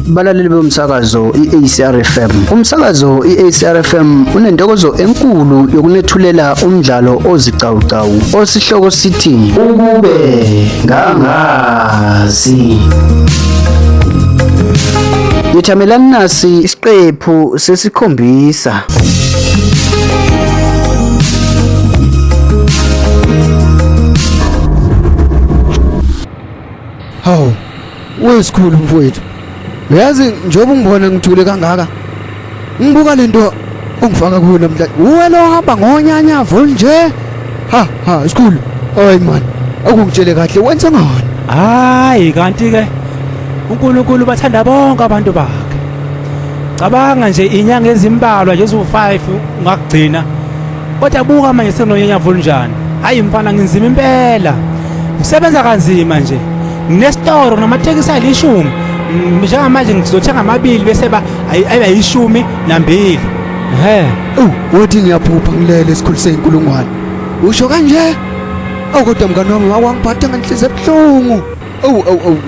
balaleli bomsakazo i-ACR FM. Umsakazo i-ACR FM unentokozo enkulu yokunethulela umdlalo ozicawucawu osihloko sithi ukube ngangazi. Yethamelani nasi isiqephu sesikhombisa. Hawu, wesikhulu mfowethu. Uyazi njengoba ungibona ngithule kangaka, ngibuka lento ongifaka kuyo namhlanje. Uwe lo hamba ngonyanyavo nje. Ha, isikhulu. Hayi man, akungitshele kahle wenza ngani? Hayi kanti ke uNkulunkulu bathanda bonke abantu bakhe. Cabanga nje inyanga ezimbalwa nje ezu5 ungakugcina. Kodwa buka manje senonyanyavo njani. Hayi mfana nginzima impela. Usebenza kanzima nje. Nginestore namathekisi ayishumi. Njengamanje ngizothenga amabili bese ayishumi nambili. Uthi ngiyaphupha ngilele esikhulu sezinkulungwane. Usho kanje? Kodwa mngani wami awangiphatha ngenhliziyo ebuhlungu.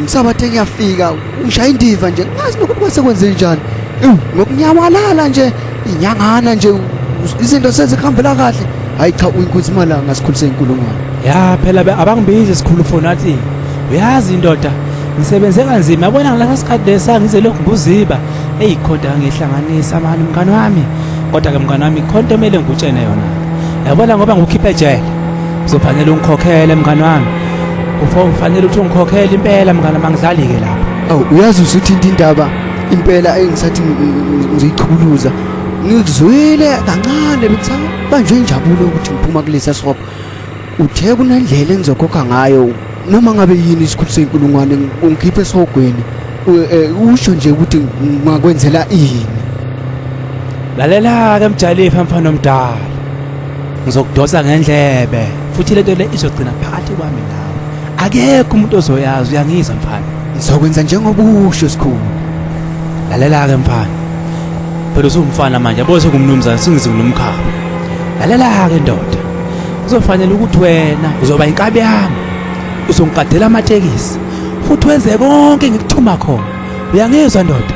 Ngisabathe ngiyafika. Ngishaya indiva nje. Ngazi nokuthi kwasekwenze njani. Ngokunyamalala nje inyangana nje izinto sezikhambela kahle. Hayi cha uyinkunzi malanga esikhulu sezinkulungwane. Ya phela abangibizi isikhulu fonathi. Uyazi indoda ngisebenze kanzima yabona ngilaka sikhathi lesa ngize lokhu nguziba eyikhonda ngihlanganisa manje mngani wami kodwa ke mngani wami ikhonto emele ngikutshene yona yabona ngoba ngikhiphe ejele uzofanele ungikhokhele mngani wami ufanele uthi ungikhokhele impela mngani mangidlali ke lapha uyazi usuthinta indaba impela engisathi ngizoyichukuluza ngikuzwile kancane bekusabanjwe injabulo ukuthi ngiphuma kulesa sopo uthe kunendlela engizokhokha ngayo noma ngabe yini isikhulu sezinkulungwane ungikhiphe esogweni usho nje ukuthi ngakwenzela ini. Lalela ke mjalifa mfana omdala ngizokudosa ngendlebe futhi lento le izogcina phakathi kwami nawe akekho umuntu ozoyazi uyangizwa mfana ngizokwenza njengoba usho sikhulu. Lalela ke mfana phela usumfana manje yabo sekumnumzana singizinomkhaba. Lalela ke ndoda kuzofanele ukuthi wena uzoba inkabi yami uzongiqadela amathekisi futhi wenze konke ngikuthuma khona uyangizwa ndoda.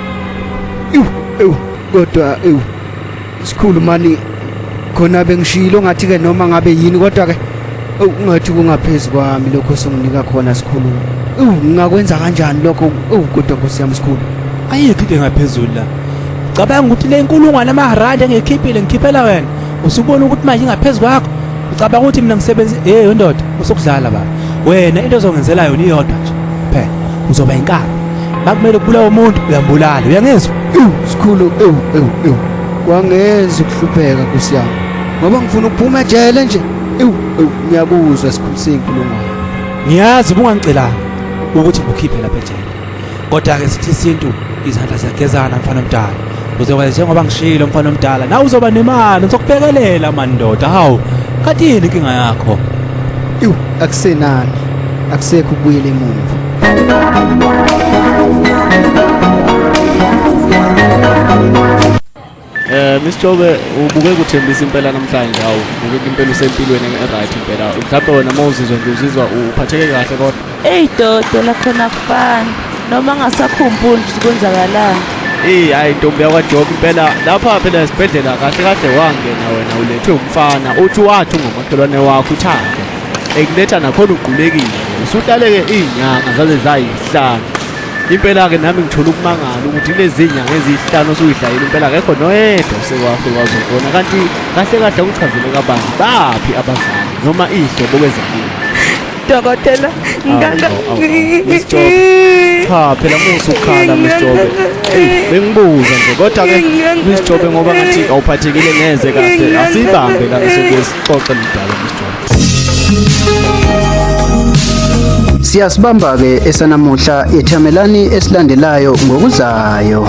Kodwa isikhulu mani khona bengishilo ngathi ke noma ngabe yini kodwa ke ungathi kungaphezulu kwami lokho songinika khona sikhulu. Ngingakwenza kanjani lokho kodwa Nkosi yami sikhulu? Ayikho into engaphezulu la. Cabanga ukuthi le inkulungwane amaRandi engikhiphile ngikhiphela wena usubona ukuthi manje ingaphezulu kwakho ucabanga ukuthi mina ngisebenza ndoda usokudlala baba. Wena into ozongenzela yona iyodwa nje phela uzoba inkabi bakumele ukubulawa umuntu uyambulala uyangizwa. Sikhulu kwangenza ukuhlupheka Nkosi yami ngoba ngifuna ukuphuma ejele nje. Ngiyakuzwa sikhulu sezinkulungwane. Ngiyazi ubungangicelanga ukuthi ngikhiphe lapha ejele kodwa ke sithi isintu izandla ziyagezana mfana omdala uzokwenza njengoba ngishilo mfana omdala nawe uzoba nemali ngizokubhekelela mandoda. Hawu kanti yini inkinga yakho? Akusenani akusekho ukubuyela emuva. Mr. Jobe ubuke kuthembisa impela namhlanje hawu ubuke impela usempilweni right impela mhlawumbe wena mawuzizwa nje uzizwa uphatheke kahle kodwa dodo lakhona kufana noma ngasakhumbuli ukuthi kwenzakalani. Hayi ntombi yakwaJobe impela lapha phela esibhedlela kahle wangena wena ulethwe umfana uthi wathi ungomakhelwane wakho uthake ekuletha nakhona uqulekile usudlaleke izinyanga zaze zayihlanu impela ke nami ngithola ukumangala ukuthi lezi zinyanga ezihlanu osuyidlayile impela akekho noyedwa osekwafika wazobona kanti kahle ukuchazele kabanzi baphi abazali noma ihlobo kwezempilo. Dokotela cha phela musukhala Mr. Jobe bengibuza nje kodwa ke Mr. Jobe ngoba ngathi awuphathekile neze kahle asibambe la sokusixoxa lidala Mr. Jobe. Siyasibamba ke esanamuhla yethamelani esilandelayo ngokuzayo.